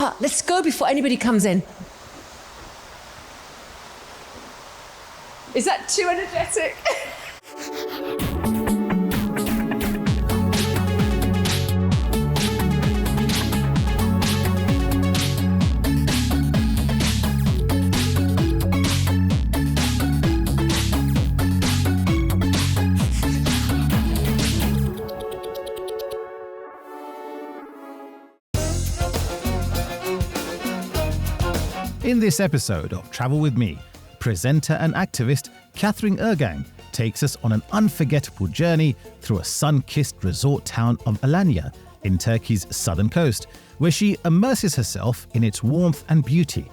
start. Let's go before anybody comes in. Is that too energetic? In this episode of Travel With Me, presenter and activist Kathryn Irrgang takes us on an unforgettable journey through a sun-kissed resort town of Alanya in Turkey's southern coast, where she immerses herself in its warmth and beauty.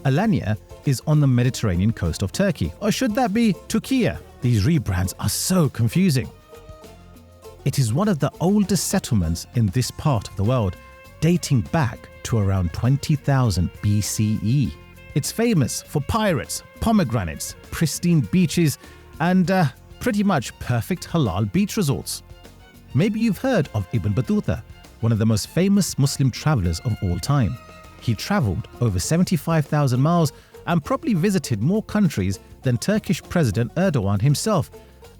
Alanya is on the Mediterranean coast of Turkey, or should that be Türkiye? These rebrands are so confusing. It is one of the oldest settlements in this part of the world, dating back to around 20,000 BCE. It's famous for pirates, pomegranates, pristine beaches, and pretty much perfect halal beach resorts. Maybe you've heard of Ibn Battuta, one of the most famous Muslim travelers of all time. He traveled over 75,000 miles and probably visited more countries than Turkish President Erdogan himself,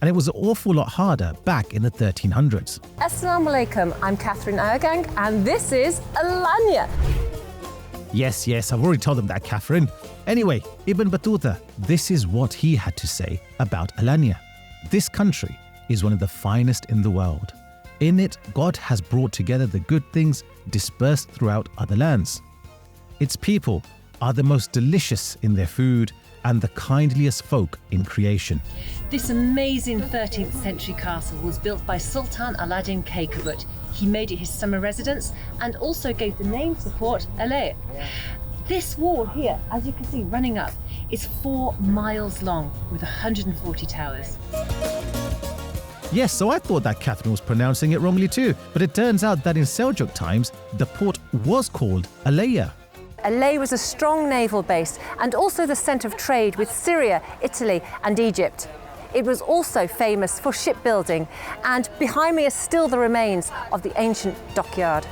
and it was an awful lot harder back in the 1300s. Assalamu alaikum, I'm Kathryn Irrgang, and this is Alanya. Yes, I've already told them that, Kathryn. Anyway, Ibn Battuta, this is what he had to say about Alanya. This country is one of the finest in the world. In it, God has brought together the good things dispersed throughout other lands. Its people are the most delicious in their food and the kindliest folk in creation. This amazing 13th century castle was built by Sultan Alauddin Kaykubat. He made it his summer residence and also gave the name to the port Alay. This wall here, as you can see running up, is 4 miles long with 140 towers. Yes, so I thought that Kathryn was pronouncing it wrongly too, but it turns out that in Seljuk times, the port was called Alaya. Alay was a strong naval base and also the centre of trade with Syria, Italy and Egypt. It was also famous for shipbuilding, and behind me are still the remains of the ancient dockyard.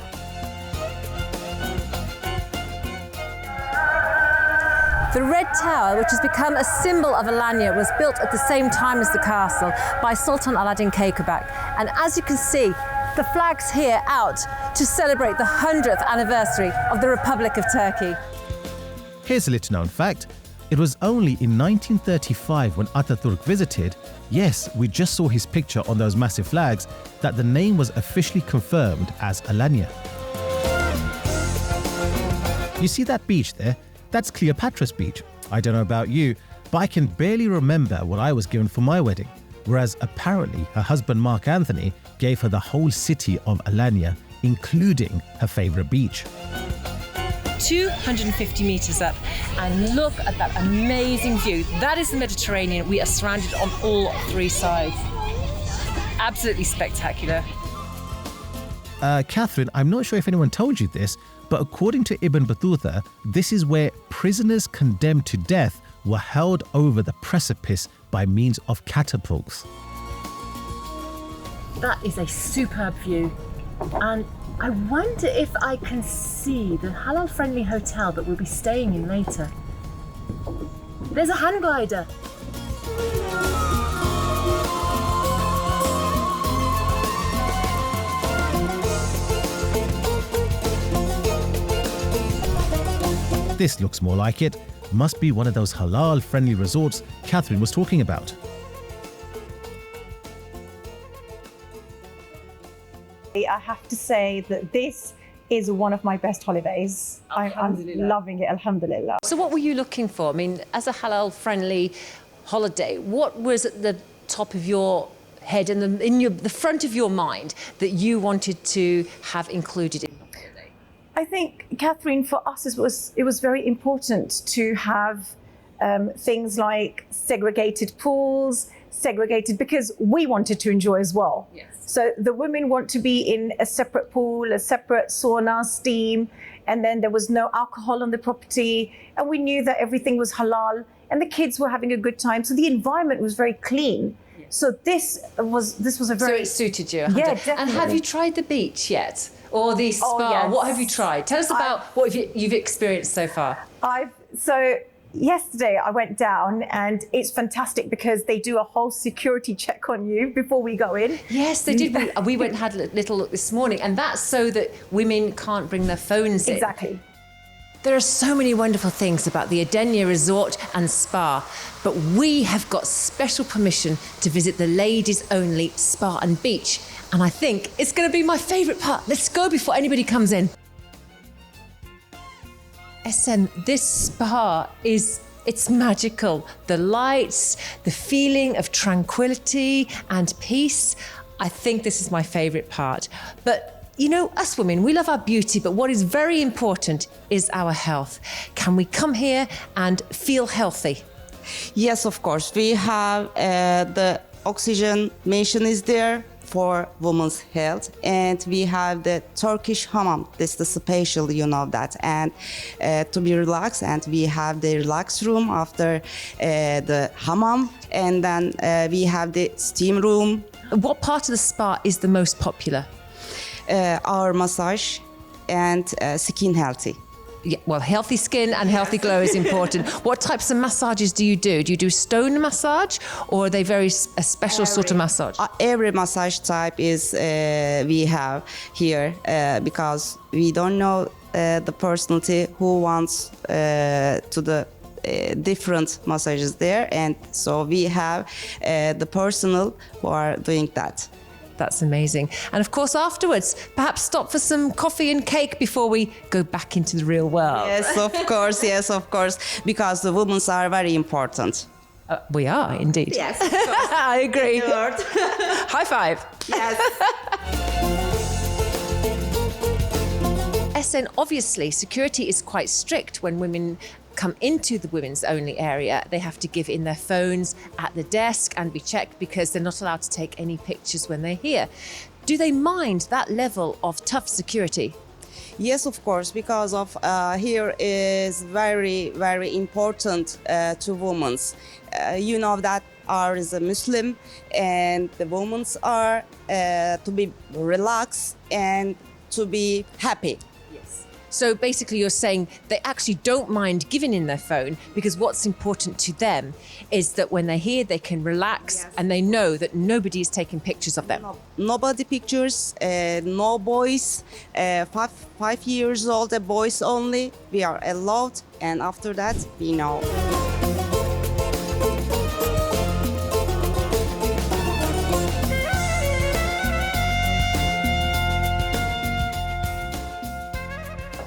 The Red Tower, which has become a symbol of Alanya, was built at the same time as the castle by Sultan Alauddin Kaykubat. And as you can see, the flag's here out to celebrate the 100th anniversary of the Republic of Turkey. Here's a little known fact. It was only in 1935 when Ataturk visited, yes, we just saw his picture on those massive flags, that the name was officially confirmed as Alanya. You see that beach there? That's Cleopatra's beach. I don't know about you, but I can barely remember what I was given for my wedding. Whereas apparently her husband Mark Anthony gave her the whole city of Alanya, including her favourite beach. 250 metres up, and look at that amazing view. That is the Mediterranean. We are surrounded on all 3 sides. Absolutely spectacular. Kathryn, I'm not sure if anyone told you this, but according to Ibn Battuta, this is where prisoners condemned to death were held over the precipice by means of catapults. That is a superb view, and I wonder if I can see the halal-friendly hotel that we'll be staying in later. There's a hang glider. This looks more like it. Must be one of those halal-friendly resorts Kathryn was talking about. I have to say that this is one of my best holidays. I'm loving it, alhamdulillah. So what were you looking for? I mean, as a halal-friendly holiday, what was at the top of your head and the front of your mind that you wanted to have included in the holiday? I think, Kathryn, for us it was very important to have things like segregated pools, because we wanted to enjoy as well. Yes. So the women want to be in a separate pool, a separate sauna, steam, and then there was no alcohol on the property, and we knew that everything was halal, and the kids were having a good time. So the environment was very clean. Yes. So this was a very... So it suited you? Yeah, definitely. And have you tried the beach yet? or the spa? Oh, yes. What have you tried? Tell us about what you've experienced so far. Yesterday I went down and it's fantastic because they do a whole security check on you before we go in. Yes, they did. We went and had a little look this morning, and that's so that women can't bring their phones in. Exactly. There are so many wonderful things about the Alanya Resort and Spa, but we have got special permission to visit the ladies only spa and beach. And I think it's going to be my favourite part. Let's go before anybody comes in. Esen, this spa it's magical. The lights, the feeling of tranquility and peace. I think this is my favourite part. But you know, us women, we love our beauty, but what is very important is our health. Can we come here and feel healthy? Yes, of course. We have the oxygen machine is there for women's health, and we have the Turkish hammam. This is the special, you know that, and to be relaxed. And we have the relax room after the hammam, and then we have the steam room. What part of the spa is the most popular? Our massage and skin healthy. Yeah, well, healthy skin and healthy glow is important. What types of massages do you do? Do you do stone massage, or are they a special sort of massage? Every massage type is we have here because we don't know the personality who wants to the different massages there, and so we have the personal who are doing that. That's amazing. And of course, afterwards, perhaps stop for some coffee and cake before we go back into the real world. Yes, of course. Yes, of course. Because the women are very important. We are, indeed. Yes, I agree. Lord. High five. Yes. Esen, obviously, security is quite strict when women come into the women's only area. They have to give in their phones at the desk and be checked because they're not allowed to take any pictures when they're here. Do they mind that level of tough security? Yes, of course, because of here is very, very important to women. You know that ours is a Muslim, and the women are to be relaxed and to be happy. So basically you're saying they actually don't mind giving in their phone because what's important to them is that when they're here they can relax and they know that nobody is taking pictures of them. Nobody pictures, no boys, 5 years old, boys only. We are allowed, and after that we know.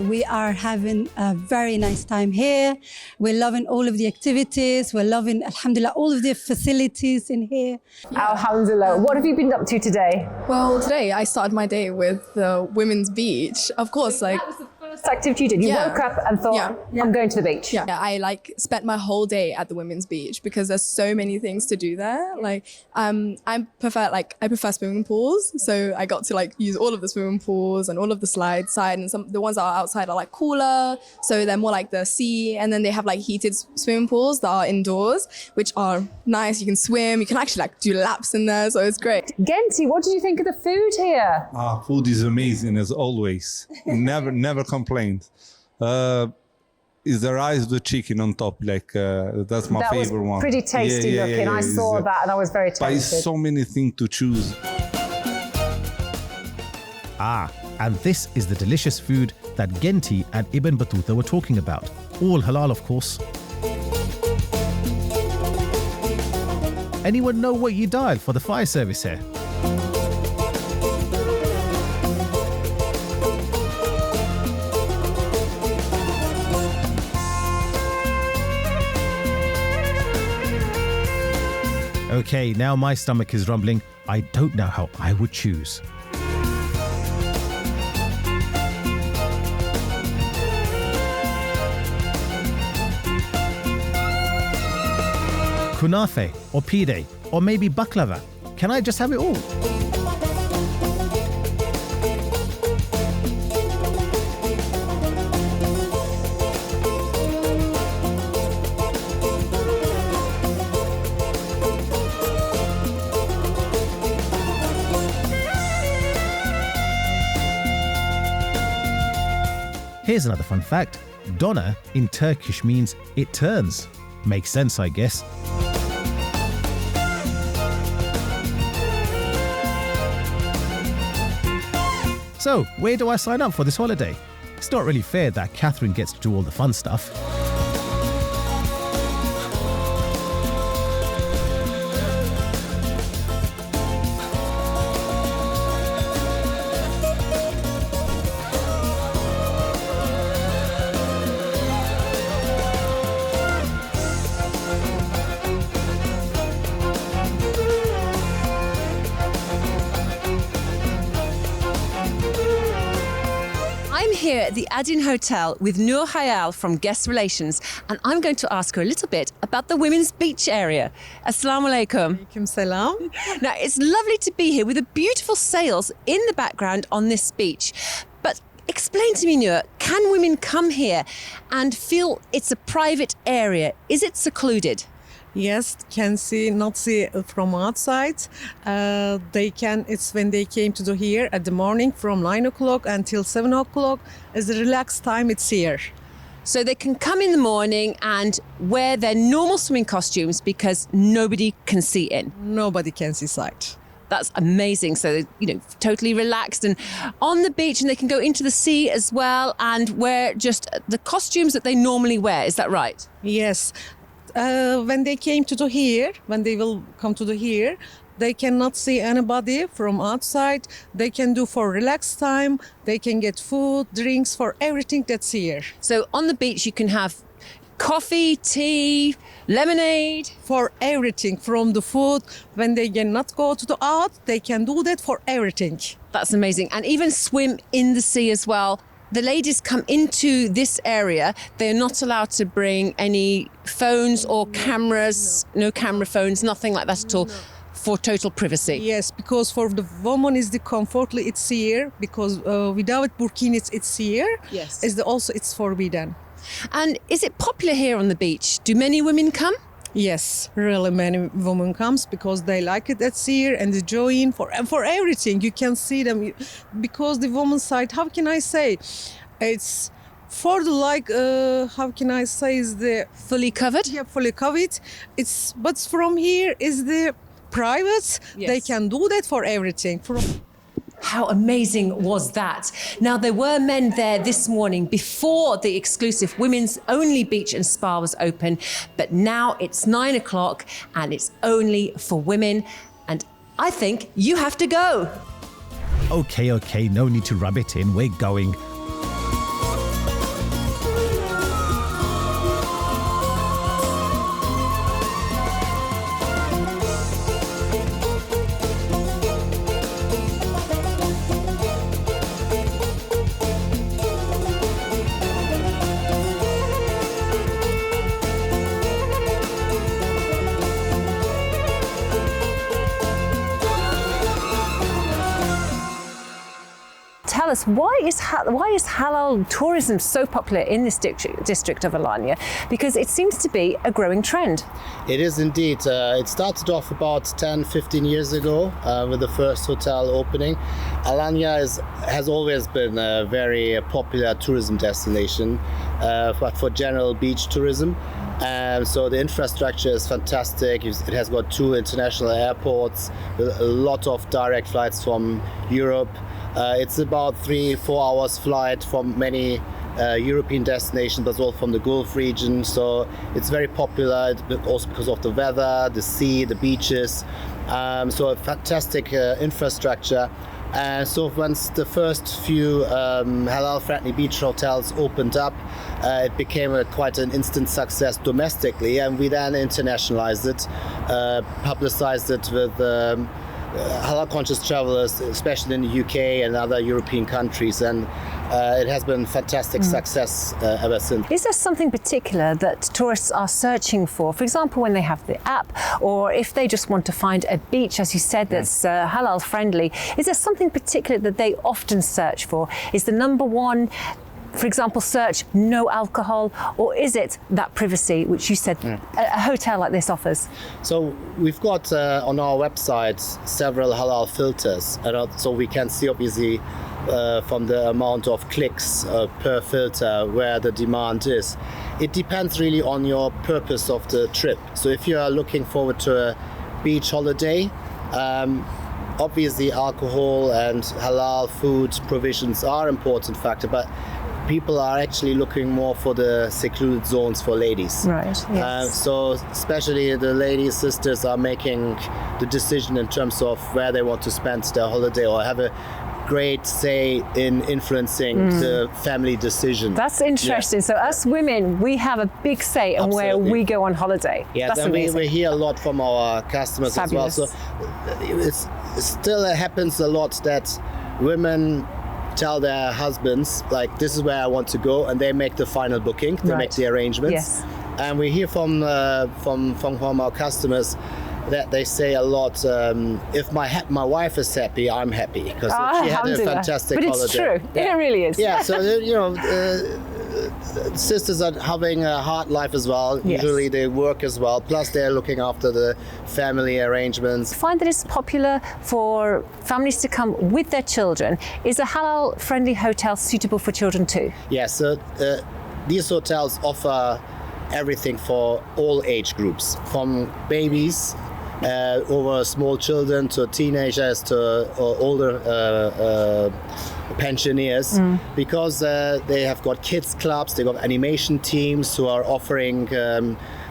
We are having a very nice time here. We're loving all of the activities. We're loving, alhamdulillah, all of the facilities in here. Alhamdulillah. What have you been up to today? Well, today I started my day with the women's beach. Of course, like... First activity you did. You woke up and thought, I'm going to the beach. Yeah, I spent my whole day at the women's beach because there's so many things to do there. Like, I prefer swimming pools, so I got to use all of the swimming pools and all of the slides side, and the ones that are outside are cooler, so they're more like the sea. And then they have heated swimming pools that are indoors, which are nice. You can swim. You can actually do laps in there, so it's great. Genty, what did you think of the food here? Food is amazing as always. Never complained. Is the rice with chicken on top? That's my favorite one. Pretty tasty looking. I saw that and I was very tempted. But so many things to choose. And this is the delicious food that Genty and Ibn Battuta were talking about. All halal, of course. Anyone know what you dialed for the fire service here? Okay, now my stomach is rumbling. I don't know how I would choose. Kunafe or pide or maybe baklava. Can I just have it all? Here's another fun fact. Dona in Turkish means it turns. Makes sense, I guess. So, where do I sign up for this holiday? It's not really fair that Kathryn gets to do all the fun stuff. I'm here at the Adin Hotel with Nur Hayal from Guest Relations, and I'm going to ask her a little bit about the women's beach area. Assalamu alaikum. Alaikum salam. Now, it's lovely to be here with the beautiful sails in the background on this beach. But explain to me, Nur, can women come here and feel it's a private area? Is it secluded? Yes, can see, not see from outside. They can, it's when they came to do here at the morning from 9 o'clock until 7 o'clock. As a relaxed time, it's here. So they can come in the morning and wear their normal swimming costumes because nobody can see in. Nobody can see side. That's amazing. So, totally relaxed and on the beach, and they can go into the sea as well and wear just the costumes that they normally wear. Is that right? Yes. When they came to do here, when they will come to do here, they cannot see anybody from outside. They can do for relaxed time. They can get food, drinks, for everything that's here. So on the beach, you can have coffee, tea, lemonade. For everything, from the food. When they cannot go to the out, they can do that for everything. That's amazing. And even swim in the sea as well. The ladies come into this area. They're not allowed to bring any phones or cameras, no camera phones, nothing like that at all, for total privacy. Yes, because for the woman is the comfortly it's here, because without burkinis it's here. Yes. It's forbidden. And is it popular here on the beach? Do many women come? Yes, really many women comes because they like it at here and enjoying for everything. You can see them because the woman's side, how can I say, it's for the how can I say, is the fully covered? Yeah, fully covered. But from here is the private. Yes. They can do that for everything. How amazing was that? Now, there were men there this morning before the exclusive women's only beach and spa was open, but now it's 9 o'clock and it's only for women. And I think you have to go. Okay, no need to rub it in. We're going. Tell us, why is halal tourism so popular in this district of Alanya? Because it seems to be a growing trend. It is indeed. It started off about 10-15 years ago with the first hotel opening. Alanya has always been a very popular tourism destination, but for general beach tourism. So the infrastructure is fantastic. It has got 2 international airports, a lot of direct flights from Europe. It's about 3-4 hours flight from many European destinations, but also from the Gulf region. So it's very popular, also because of the weather, the sea, the beaches. So a fantastic infrastructure. And so once the first few halal-friendly beach hotels opened up, it became quite an instant success domestically, and we then internationalized it, publicized it with halal-conscious travelers, especially in the UK and other European countries, and it has been fantastic success ever since. Is there something particular that tourists are searching for? For example, when they have the app, or if they just want to find a beach, as you said, that's halal friendly, is there something particular that they often search for? Is the number one, for example, search no alcohol, or is it that privacy which you said a hotel like this offers? So we've got on our website several halal filters, so we can see obviously from the amount of clicks per filter where the demand is. It depends really on your purpose of the trip. So if you are looking forward to a beach holiday, obviously alcohol and halal food provisions are important factor, but people are actually looking more for the secluded zones for ladies. Right, yes. So especially the ladies, sisters are making the decision in terms of where they want to spend their holiday or have a great say in influencing the family decision. That's interesting. So us women, we have a big say in where we go on holiday. Yes, that's and amazing. we hear a lot from our customers Fabulous. as well. So it still happens a lot that women tell their husbands, like, this is where I want to go, and they make the final booking, they make the arrangements. Yes. And we hear from our customers that they say a lot, if my wife is happy, I'm happy, because she had a fantastic holiday. But it's true. It really is. Yeah, so sisters are having a hard life as well. Yes. Usually they work as well, plus they're looking after the family arrangements. I find that it's popular for families to come with their children. Is a halal-friendly hotel suitable for children too? Yes, so these hotels offer everything for all age groups, from babies over small children to teenagers to older pensioners, because they have got kids clubs, they got animation teams who are offering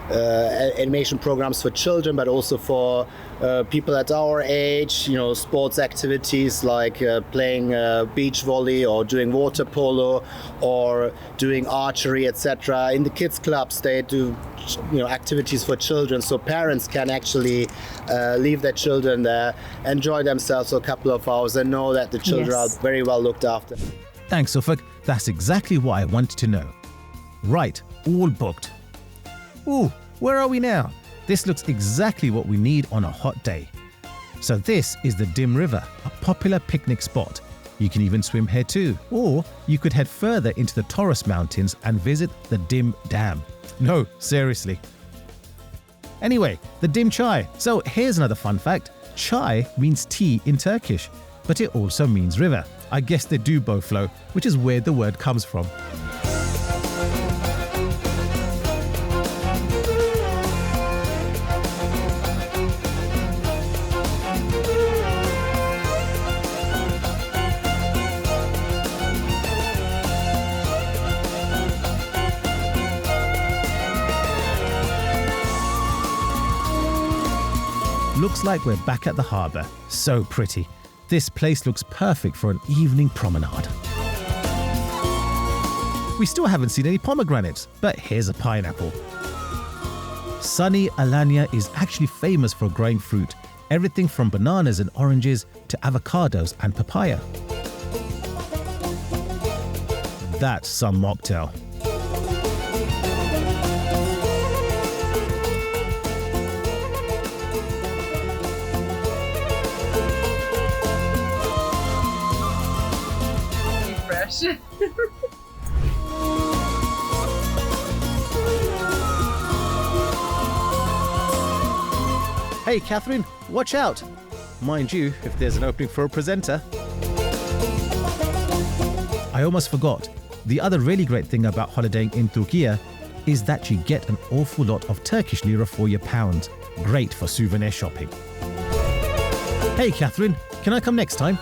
animation programs for children, but also for people at our age, sports activities like playing beach volley or doing water polo or doing archery, etc. In the kids clubs, they do activities for children, so parents can actually leave their children there, enjoy themselves for a couple of hours, and know that the children are very well looked after. Thanks, Ufuk. That's exactly what I wanted to know. Right, all booked. Ooh, where are we now? This looks exactly what we need on a hot day. So this is the Dim River, a popular picnic spot. You can even swim here too, or you could head further into the Taurus Mountains and visit the Dim Dam. No, seriously. Anyway, the Dim Chai. So here's another fun fact. Chai means tea in Turkish, but it also means river. I guess they do both flow, which is where the word comes from. Looks like we're back at the harbour. So pretty. This place looks perfect for an evening promenade. We still haven't seen any pomegranates, but here's a pineapple. Sunny Alanya is actually famous for growing fruit, everything from bananas and oranges to avocados and papaya. That's some mocktail. Hey Kathryn, watch out! Mind you, if there's an opening for a presenter. I almost forgot. The other really great thing about holidaying in Türkiye is that you get an awful lot of Turkish lira for your pounds. Great for souvenir shopping. Hey Kathryn, can I come next time?